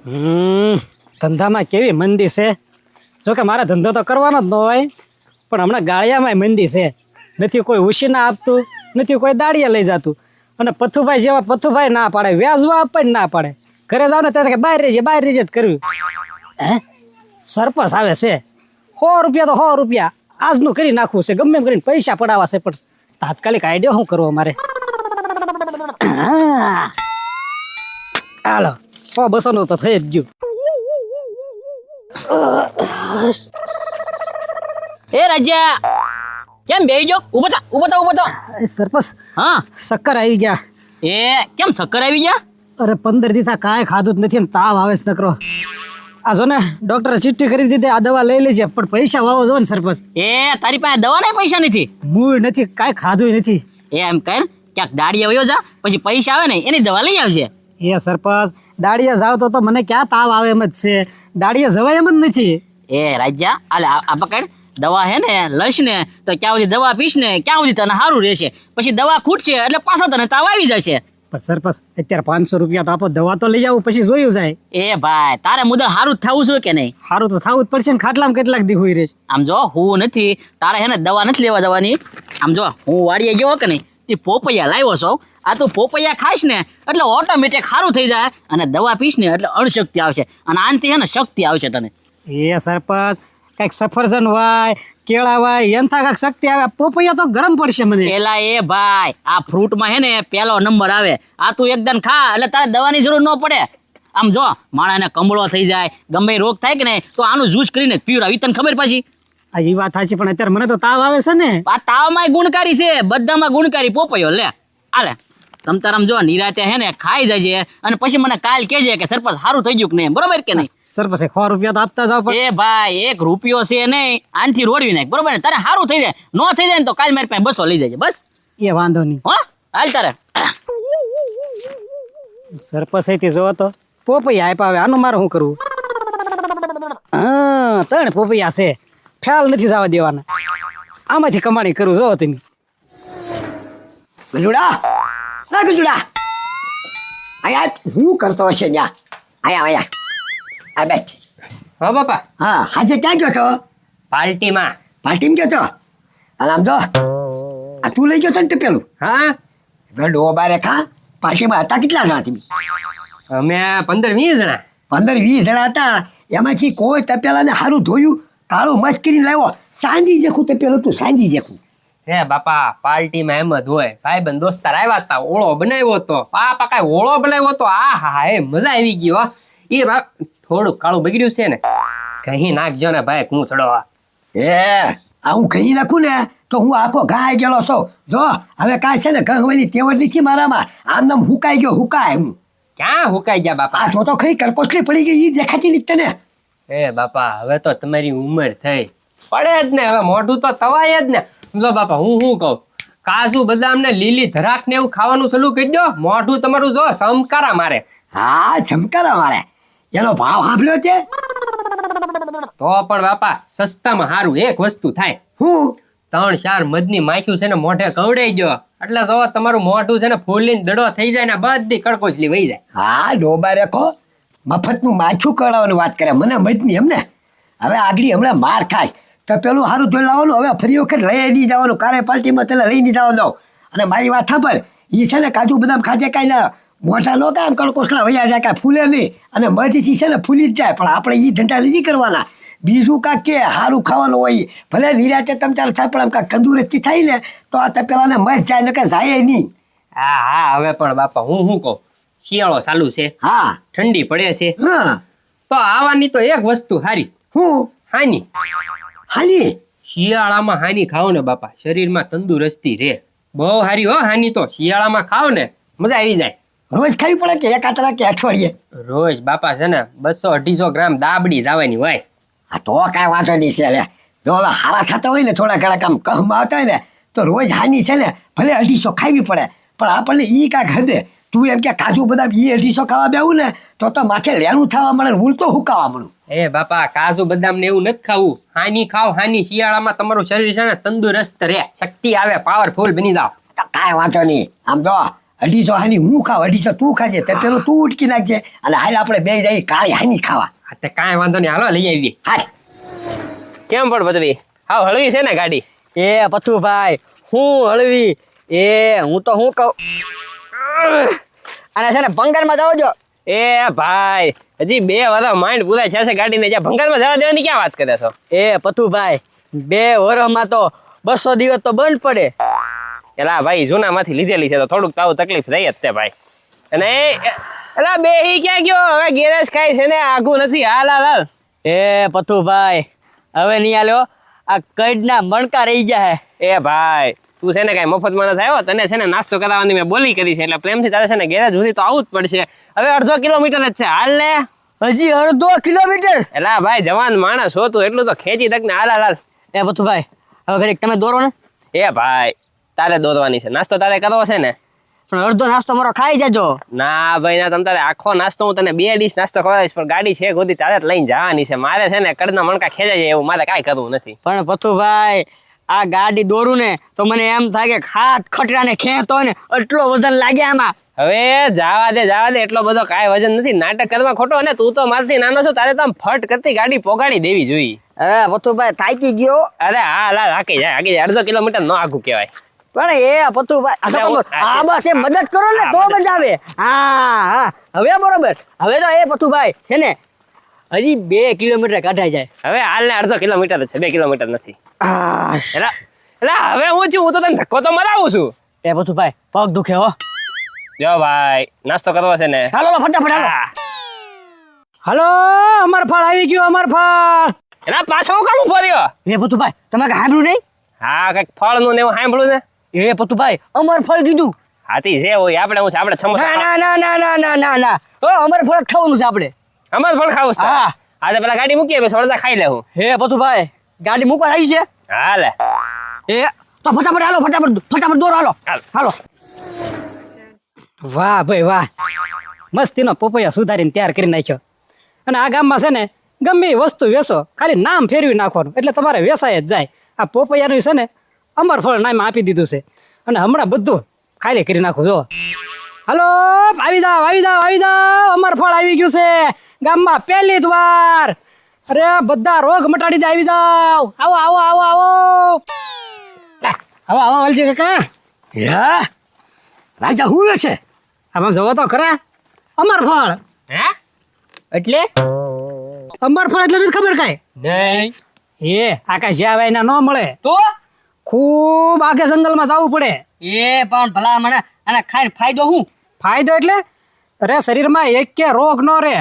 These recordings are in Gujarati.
ધંધામાં કેવી મંદી છે. જોકે મારે ધંધો તો કરવાનો જ ન હોય, પણ હમણાં ગાળિયામાં મંદી છે. નથી કોઈ ઉશીના આપતું, નથી કોઈ દાડિયા લઈ જતું. અને પથુભાઈ જેવા પથુભાઈ ના પાડે, વ્યાજવા આપે ના પાડે. ઘરે જાવ ને ત્યારે બહાર રહેજે જ કરવી. હે સરપંચ આવે છે, 100 રૂપિયા તો 100 રૂપિયા આજનું કરી નાખવું છે, ગમે એમ કરીને પૈસા પડાવવા છે. પણ તાત્કાલિક આઈડિયા શું કરવો મારે? હાલો 100-200 નું તો થઈ જ ગયું. એ રાજા કેમ બેહી જો? ઉભો થા. સરપંચ હા શક્કર આવી ગયા. એ કેમ ચક્કર આવી ગયા? અરે 15 દી થા કાંઈ ખાધું જ નથી ને તાવ આવે છે નકરો. આ જો ને ડોક્ટરે ચિઠ્ઠી કરી દીધી, આ દવા લઈ લેજે, પણ પૈસા વાવો જો ને સરપંચ. એ તારી પાસે દવાના પૈસા નથી? મૂળ નથી, કાંઈ ખાધું નથી. એમ કર ક્યાંક દાડિયા વયો જા, પછી પૈસા આવે ને એની દવા લઈ આવજે. એ સરપંચ દાડિયા જાવ તો મને ક્યાં તાવ આવે એમ જ છે, દાડિયા જવાય એમ જ નથી. એ રાજા આલે આ પકડ દવા હે ને, લઈશ ને તો ક્યાં સુધી દવા પીશ ને ક્યાં સુધી તને સારું રહેશે. પછી દવા ખૂટશે એટલે પાછો તને તાવ આવી જશે. પણ સરપંચ અત્યારે 500 રૂપિયા તો આપો, દવા તો લઈ આવું પછી જોયું જાય. એ ભાઈ તારે મુદલ સારું જ થવું છે કે નહીં? સારું તો થવું જ પડશે ને, ખાટલામાં કેટલાક દી હોય રહે. આમ જો હું નથી, તારે હે ને દવા નથી લેવા જવાની. આમ જો હું વાડીએ ગયો કે નહીં, એ પોપૈયા લાવ્યો છો. આ તું પોપૈયા ખાઈશ ને એટલે ઓટોમેટિક સારું થઈ જાય, અને દવા પીશ ને એટલે અણશક્તિ આવશે, અને આનથી હે ને શક્તિ આવશે તને. એ સરપંચ કઈક સફરજન હોય, કેળા હોય, એનથા કઈક શક્તિ આવે. પોપૈયા તો ગરમ પડશે મને. પેલા એ ભાઈ આ ફ્રૂટમાં હે ને પેલો નંબર આવે. આ તું એકદમ ખા એટલે તારે દવાની જરૂર ન પડે. આમ જો માણસને કમળો થઈ જાય, ગમે રોગ થાય કે નહીં તો આનું જ્યુસ કરીને પીવડાવી, તને ખબર પછી. આ એ વાત સાચી, પણ અત્યારે મને તો તાવ આવે છે ને. આ તાવમાં ગુણકારી છે, બધામાં ગુણકારી પોપૈયો લે. આલે તમ તારામ જો નિરાતે હે ને ખાઈ જાય, અને પછી મને કાલ કહેજે કે સરપંચ સારું થઈ ગયું કે નહીં, બરોબર કે નહીં? સરપંચ 100 રૂપિયા તો આપતા જાવ. એ ભાઈ 1 રૂપિયો છે નહીં, આનથી રોડવી નાખ, બરોબર ને? તારે સારું થઈ જાય, ન થઈ જાય ને તો કાલ મારી પાસે 200 લઈ જાય બસ. એ વાંધો નહીં હો હાલ તારે. સરપંચ અહીંથી જોવો તો પોપૈયા આપ્યા, આવે આનું મારે શું કરવું? હા 3 પોપૈયા છે, ખ્યાલ નથી જવા દેવાના. આમાંથી કમાણી કરું જોવો તમે. ગજુડા આયા હું કરતો હશે ન્યા? આયા આ બેઠ. હા બાપા. હા આજે ક્યાં ગયો છો? પાર્ટીમાં. પાર્ટીમાં ગયો છો? અને આમ જો આ તું લઈ ગયો તો ને તે પેલું? હા ડોબા રેખા પાર્ટીમાં હતા કેટલા જણા તમે? અમે 15-20 જણા. 15-20 જણા હતા. એમાંથી કોઈ તપેલાને સારું ધોયું, કાળું મસ્ત કરીને લાવ્યો, સાંજી જેખું તપેલું તું, સાંજી જેખું. હે બાપા પાર્ટીમાં એમ જ હોય, ભાઈબંધ દોસ્તાર આવ્યા હતા, ઓળો બનાવ્યો હતો. બાપા કાંઈ ઓળો બનાવ્યો હતો, આ હા એ મજા આવી ગયો. એ થોડું કાળું બગડ્યું છે ને, કહી નાખજો ને ભાઈ કૂંચડો. એ આ હું કહી નાખું ને તો હું આખો ઘાય ગયેલો છું. જો હવે કાંઈ છે ને ઘવાની તેવડ નથી મારામાં, આમ નામ હુકાઈ ગયો, હુકાય હું. ક્યાં હુકાઈ ગયા બાપા? આ તો ખરી કરકોસલી પડી ગઈ, એ દેખાતી નથી તને? એ બાપા હવે તો તમારી ઉંમર થઈ, પડે જ ને, હવે મોઢું તો તવાય જ ને. સમજો બાપા હું શું કહું, કાજુ બદામ ને લીલી ધરાક ને એવું ખાવાનું ચાલુ કરી દો, મોઢું તમારું જો સમકારા મારે. હા ચમકારા મારે. એનો ભાવ સાંભળ્યો તે? તો પણ બાપા સસ્તામાં સારું એક વસ્તુ થાય. હું 3-4 મધની માખ્યું છે ને મોઢે કવડાઈ ગયો એટલે જો તમારું મોઢું છે ને ફૂલીને દડો થઈ જાય ને બધી કડકોચલી વહી જાય. હા ડોબા રેખો મફતનું માછું કરાવવાની વાત કરે, મને મતની એમને. હવે આગળ હમણાં માર ખાય તો પેલું સારું જોઈ લાવવાનું, હવે ફરી વખત લઈ નહીં જવાનું, કારે પાર્ટીમાં તને લઈ નહીં જવાનું. અને મારી વાત સાંભળ, એ છે ને કાજુ બદામ ખાજે કાંઈ ના મોટા નો કામ કડકોસલા વૈયા જાય, કાંઈ ફૂલે નહીં, અને મધથી છે ને ફૂલી જ જાય. પણ આપણે એ ધંધા નથી કરવાના. બીજું કાંક કે સારું ખાવાનું હોય, ભલે નિરાતે તમ ચાલ થાય, પણ આમ કાંઈક તંદુરસ્તી થાય ને તો આ તપેલાને મસ્ત જાય, ને કાંઈ જાય નહીં. હા હા હવે પણ બાપા હું શું કહું, શિયાળો ચાલુ છે, હા ઠંડી પડે છે, હા તો આવાની તો એક વસ્તુ હારી. હું હાની. હાની શિયાળામાં હાની ખાઓ ને બાપા, શરીરમાં તંદુરસ્તી રહે. બહુ હારી હો હાની તો, શિયાળામાં ખાઓ ને મજા આવી જાય. રોજ ખાવી પડે કે એકાતરા કે અઠવાડિયે? રોજ બાપા છે ને 200-250 ગ્રામ દાબડી જવાની હોય. હા તો કાંઈ વાંધો નહીં છે. લે જો હવે હારા થતા હોય ને, થોડા ઘણા કામ કહમાં આવતા હોય ને, તો રોજ હાની છે ને ભલે 250 ખાવી પડે, પણ આપણને એ કાંઈક હદે. તું એમ કે કાજુ બદામ એ 250 ખાવા બેવું ને તો માથે લેણું થવા મળે, હું તો હુકાવા મળું. એ બાપા કાજુ બદામ ને એવું નથી ખાવું, હાની ખાવ. હાની શિયાળામાં તમારું શરીર છે ને તંદુરસ્ત રહે, શક્તિ આવે, પાવરફુલ બની જાવ. તો કાંઈ વાંધો નહીં. આમ જો અઢીસો હાની હું ખાવ, અઢીસો તું ખાજે, તો પેલું તું ઉટકી નાખજે અને હાલ આપણે બે જઈએ કાળી હાની ખાવા. હા તે કાંઈ વાંધો નહીં, હાલો લઈ આવીએ. હાલ કેમ પણ બદલી હાવ હળવી છે ને ગાડી? એ પથુભાઈ હું હળવી એ હું તો હું કહું અને છે ને ભંગારમાં જાવ જો. એ ભાઈ હજી 2 વર્ષ માઇન્ડ પૂરા છે ગાડીને, જ્યાં ભંગારમાં જવા દેવાની ક્યાં વાત કરે છો? એ પથુભાઈ 2 વર્ષમાં તો 200 દિવસ તો બંધ પડે. એલા ભાઈ જૂનામાંથી લીધેલી છે તો થોડુંક તો આવું તકલીફ રહી જ છે ભાઈ. અને એલા બે હી ક્યાં ગયો? હવે ગેરેજ કાંઈ છે ને આઘું નથી. હાલ હાલ હાલ. એ પથુભાઈ હવે નહીં આલ્યો, આ કઈડના મણકા રહી જાય. એ ભાઈ તું છે ને કાંઈ મફતમાં નથી આવ્યો, તને છે ને નાસ્તો કરાવવાની મેં બોલી કરી છે એટલે પ્રેમથી તારે છે ને ગેરેજ સુધી તો આવવું જ પડશે. હવે 1/2 કિલોમીટર જ છે, હાલ ને. હજી 1/2 કિલોમીટર? એલા ભાઈ જવાન માણસ હો તું, એટલું તો ખેંચી તક ને. હાલ હાલ હાલ. એ પથુભાઈ હવે ઘડીક તમે દોરો ને. એ ભાઈ તારે દોરવાની છે, નાસ્તો તારે કરવો છે ને? પણ અડધો નાસ્તો મારો ખાઈ જાજો. ના ભાઈ ના, તમ તારે આખો નાસ્તો હું તને 2 ડીશ નાસ્તો ખવડાવીશ, પણ ગાડી છે ગોદી તારે જ લઈને જવાની છે. મારે છે ને કડના મણકા ખેંચાઈ જાય એવું મારે કાંઈ કરવું નથી. પણ પથુભાઈ આ ગાડી દોરું ને તો મને એમ થાય કે ખાટ ખટરાને ખેંચતો હોય ને એટલો વજન લાગે આમાં. હવે જવા દે, એટલો બધો કાંઈ વજન નથી. નાટક કરવા ખોટો. અને તું તો મારથી નાનો છો, તારે તો આમ ફટ કરતી ગાડી પોગાડી દેવી જોઈએ. અરે પથુભાઈ થાકી ગયો. અરે હા લા હાકી જાય 1/2 કિલોમીટર નો આઘું કહેવાય. પણ એ પથુભાઈ આ બસ એ મદદ કરો ને તો મજા આવે. હા હવે બરોબર. હવે તો એ પથુભાઈ છે ને હજી 2 કિલોમીટર કાઢાઈ જાય. હવે હાલ ને 1/2 કિલોમીટર જ છે, 2 કિલોમીટર નથી. એટલે હવે હું છું, હું તો તને ધક્કો તો મરાવું છું. એ પથુભાઈ પગ દુખે હો. જો ભાઈ નાસ્તો કરવો છે ને? હાલો ફટાફટ હાલો. હાલો અમર ફળ આવી ગયું, અમર ફળ. એના પાછો હું કામ ઉભો રહ્યો? એ પથુભાઈ તમે કઈ સાંભળ્યું નહીં? હા કઈક ફળ નું ને એવું સાંભળ્યું ને. એ પથુભાઈ અમર ફળ કીધું. હાથી છે હોય આપણે હું છે આપણે સમોસા ના ઓ અમર ફળ જ ખાવાનું છે આપણે. અમાર ફળ ખાવું છે. હા. આજે પેલા ગાડી મૂકીએ પછી વળતા ખાઈ લેવું. હે પથુભાઈ ગાડી મૂકવા આવી છે. હાલે એ તો ફટાફટ હાલો, ફટાફટ દોરો હાલો. હાલ. હાલો. વાહ ભાઈ વાહ, મસ્તીનો પોપૈયા સુધારીને તૈયાર કરી નાખ્યો. અને આ ગામમાં છે ને ગમે એ વસ્તુ વેચો, ખાલી નામ ફેરવી નાખવાનું એટલે તમારે વેચાય જ જાય. આ પોપૈયાનું છે ને અમર ફળ નામ આપી દીધું છે અને હમણાં બધું ખાલી કરી નાખું. જો હાલો આવી જાવ, અમર ફળ આવી ગયું છે ગામમાં પહેલી જ વાર. અરે બધા રોગ મટાડી દે, આવી જાવ. આવો વાલજી કાકા. હે રાજા હું છે? આમાં જવો તો ખરા. અમર ફળ હે એટલે અમર ફળ એટલે નથી ખબર કાંઈ? નહીં. એ આ કાંઈ જ્યાં વાયના ન મળે, તો ખૂબ આગે જંગલમાં જવું પડે. એ પણ ભલા મને આને ખાઈને ફાયદો શું? ફાયદો એટલે અરે શરીરમાં એક કે રોગ ન રહે.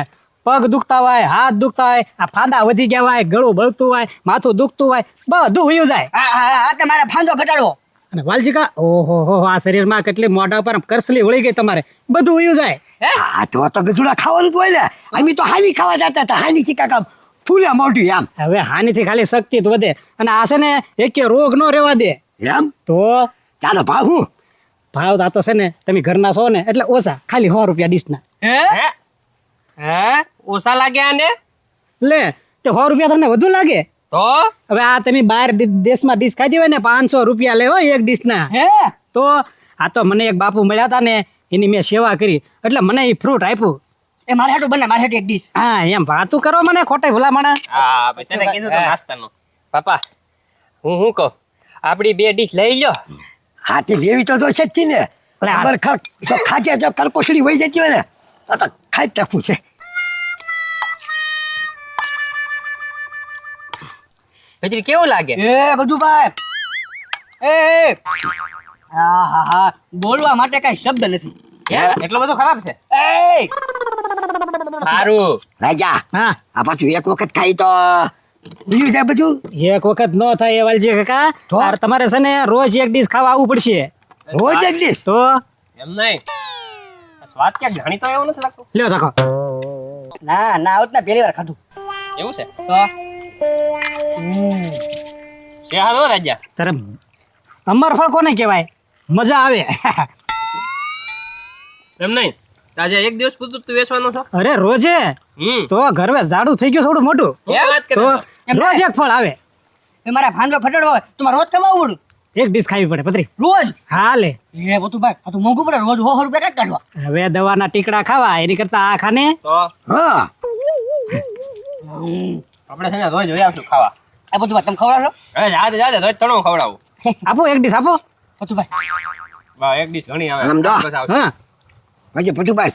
પગ દુખતા હોય, હાથ દુખતા હોય, આ ફાંદા વધી ગયા હોય, ગળું બળતું હોય, માથું દુખતું હોય, બધું વયું જાય. આ તમારે ફાંદો ઘટાડવો. અને વાલજીકા ઓહો હો, આ શરીરમાં કેટલી મોઢા પર કરસલી વળી ગઈ તમારે, બધું વયું જાય. હા તો ગજુડા ખાવાનું જ હોય ને. અમે તો હાની ખાવા જતા હતા, હાની થી કાકા ફૂલે મોઢું એમ. હવે હાનીથી ખાલી શક્તિ જ વધે અને આ છે ને એક રોગ ન રહેવા દે. એમ તો ચાલો ભાવ હું ભાવ આ તો છે ને તમે ઘરના છો ને એટલે ઓછા, ખાલી 100 રૂપિયા ડીશના. હે ઓછા લાગ્યા ને? લે તે 100 રૂપિયા તમને વધુ લાગે? તો હવે આ તમે બહાર દેશમાં ડીશ ખાધી હોય ને 500 રૂપિયા લે હોય એક ડીશના. હે તો આ તો મને એક બાપુ મળ્યા હતા ને એની મેં સેવા કરી એટલે મને એ ફ્રૂટ આપ્યું. એ મારે હાટું બને, મારે હાટું એક ડીશ. હા એમ વાતું કરો મને ખોટે ભલામણા. હા ભાઈ તને કીધું તો નાસ્તાનું. પાપા હું કહું આપડી 2 ડીશ લઈ લો. હાથી લેવી તો છે જ થી ને. ખબર તો ખાજે જો કરકોસડી વહી જતી હોય ને તો ખાઈ જ નાખવું છે. પછી કેવું લાગે? એ બધું ભાઈ હા બોલવા માટે કઈ શબ્દ નથી. એટલો બધો ખરાબ છે? એ સારું રાજા હા આ પાછું એક વખત ખાઈ તો બીજું જાય બધું. એક વખત ન થાય એ વાલજી કાકા. તો? તાર તમારે છે ને રોજ એક ડીશ ખાવા આવવું પડશે. રોજ એક ડીશ. તો એમ નહીં, સ્વાદ ક્યાંક જાણીતો એવું નથી લાગતું. લ્યો ચાખો. ના આવત ના પહેલી વાર ખાધું. એવું છે? તો છે હાલો રાજા. તારે અમર ફળ કોને કહેવાય? મજા આવે. એમ નહીં, આજે એક દિવસ પૂરતું તું વેચવાનો છો? અરે રોજે તો ઘરવે ઝાડુ થઈ ગયું થોડું મોટું ક્યાં વાત કરે તો છો? રોજ એક ફળ આવે. એ મારા ભાંડો ખટડવો હોય તો મારે રોજ કમાવું પડું. એક ડીશ ખાવી પડે પતરી. રોજ હા લે. એ બધું ભાઈ આ તો મોંઘું પડે રોજ 100 રૂપિયા કાંઈક કાઢવા. હવે દવાના ટીકડા ખાવા એની કરતા આ ખાને. તો હા આપણે છે ને રોજ જોઈ આવશું ખાવા. આ બધું ભાઈ તમે ખવડાવશો? હવે જાતે રોજ તણો ખવડાવું. આપો એક ડીશ આપો. બધું ભાઈ બા એક ડીશ ઘણી આવે. આમ દો. બસ આવશે. હા પછી પટુભાઈ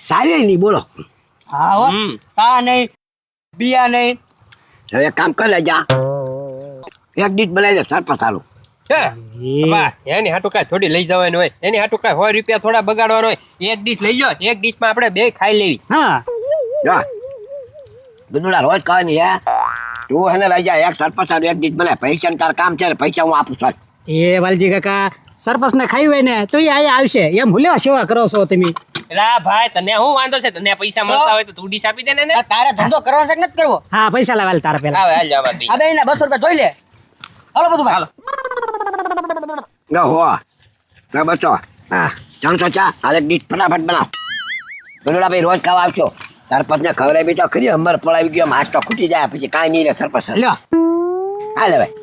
સારી નહીં બોલો. હા હો હમ. સા નહીં બિયા નહીં. હવે એક કામ કર લેજા, એક ડીશ બનાવી દે સરપંચ સારું. છે બા એની હાટુ કાંઈ થોડી લઈ જવાની હોય, એની હાટુ કાંઈ 100 રૂપિયા થોડા બગાડવાનો હોય. એક ડીશ લઈ જાઓ, એક ડીશમાં આપણે બે ખાઈ લેવી. હા જો બધું રોજ ખાવાની હે. તું એને લઈ જા, એક સરપંચ સારું એક ડીશ બનાય. પૈસા તાર કામ છે ને પૈસા હું આપું છું. એ વાલજી કાકા સરપંચ ને ખાઈ હોય ને તો એ અહીંયા આવશે એમ ભૂલ્યા સેવા કરો છો તમે. એલા ભાઈ તને શું વાંધો છે? તને પૈસા મળતા હોય તો તું ડીશ આપી દે ને. આ તારે ધંધો કરવાનો છે કે નથી કરવો? હા પૈસા લાવેલ તારા પેલા. આવે હાલ જવા દે. આ બેયના 200 રૂપિયા જોઈ લે. હાલો બધું ભાઈ ન હો ના બચો હા 300 ચા હાલ એક ડીશ ફટાફટ બનાવ. બરોડા ભાઈ રોજ ખાવા આવશો. સરપંચ ને ખવડાવી તો ખરી, અમર પડાવી ગયો હાથ તો ખૂટી જાય પછી કાંઈ નહીં રે સરપંચ. લ્યો હા લે ભાઈ.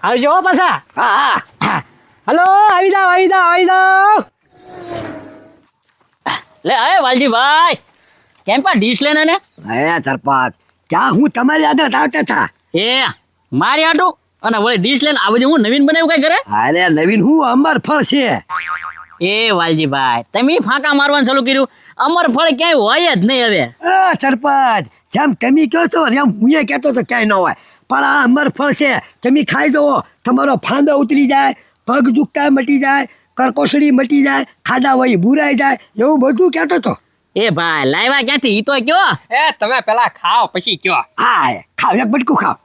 આવજો હો પાછા. હા હા હા હલો આવી જાઓ આવી જાઓ આવી જાઓ. લે અરે વાલજીભાઈ કેમ પા ડીશ લેને ને હે સરપંચ ચા હું તમારી આગળ આવતા હતા. એ મારી આટું અને વળી ડીશ લઈને આ બધું હું નવીન બનાવ્યું કઈ કરે. અરે નવીન હું અમર ફળ છે. એ વાલજીભાઈ તમે ફાંકા મારવાનું ચાલુ કર્યું. અમર ફળ ક્યાંય હોય જ નહીં હવે. સરપંચ જેમ તમે કહો છો ને એમ હું કહેતો તો ક્યાંય ન હોય, પણ આ અમર ફળ છે. તમે ખાઈ જવો, તમારો ફાંદો ઉતરી જાય, પગ દુખતા મટી જાય, કરકોસડી મટી જાય, ખાડા હોય બુરાઈ જાય, એવું બધું કહેતો તો. એ ભાઈ લાવ્યા ક્યાંથી ઈ તો કયો. એ તમે પેલા ખાઓ પછી કયો. હા ખાવ એક બટકું ખાવ.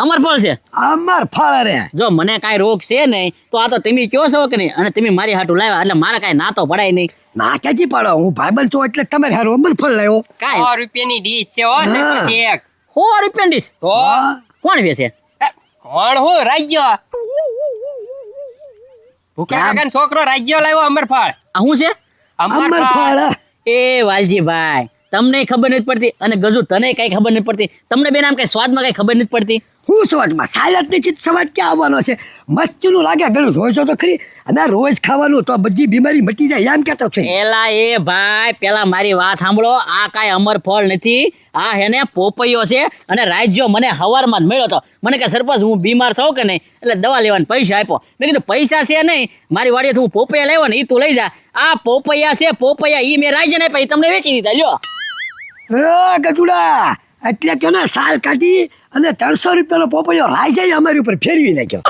અમર ફળ છે. અમર ફળ રે. જો મને કાંઈ રોગ છે નહીં તો આ તો તમે કયો છો કે નહીં, અને તમે મારી હાટું લાવ્યા એટલે મારે કાંઈ ના તો પડાય નહીં. ના ક્યાંથી પડો, હું ભાઈબંધ છું એટલે તમારે હારું અમર ફળ લાવ્યો. કાંઈ 100 રૂપિયાની ડીશ છે હો સરપંચ એક. 100 રૂપિયાની ડીશ તો કોણ વેચે? એ, કોણ હું રાજ્ય ભૂખ્યા કાકાનો છોકરો રાજ્ય લાવ્યો અમરફળ. આ શું છે? અમર ફળ. એ વાલજીભાઈ તમને ખબર નથી પડતી અને ગજુ તને કઈ ખબર નથી પડતી. તમને બેન આમ કઈ સ્વાદમાં કઈ ખબર નથી પડતી. હું સ્વાદમાં સાયલત નિશ્ચિત સ્વાદ ક્યાં આવવાનો છે? મસ્તીનું લાગે ઘણું જોઈશો તો ખરી. અને રોજ ખાવાનું તો બધી બીમારી મટી જાય એમ કહેતો છે. એલા એ ભાઈ પેલા મારી વાત સાંભળો. આ કાંઈ અમર ફળ નથી, આ હેને પોપૈયો છે. અને રાજ્યો મને હવારમાં જ મળ્યો હતો. મને કે સરપંચ હું બીમાર થઉં કે નહીં એટલે દવા લેવાના પૈસા આપ્યો. મેં કીધું પૈસા છે નહીં, મારી વાડીએથી હું પોપૈયા લાવ્યો ને એ તું લઈ જા. આ પોપૈયા છે પોપૈયા ઈ મેં રાજ્યને આપ્યા, ઈ તમને વેચી દીધા. લ્યો ગજુડા એટલે કે ને સાલ કાઢી અને 300 રૂપિયાનો પોપૈયો રાઈ જાય અમારી ઉપર ફેરવી નાખ્યો.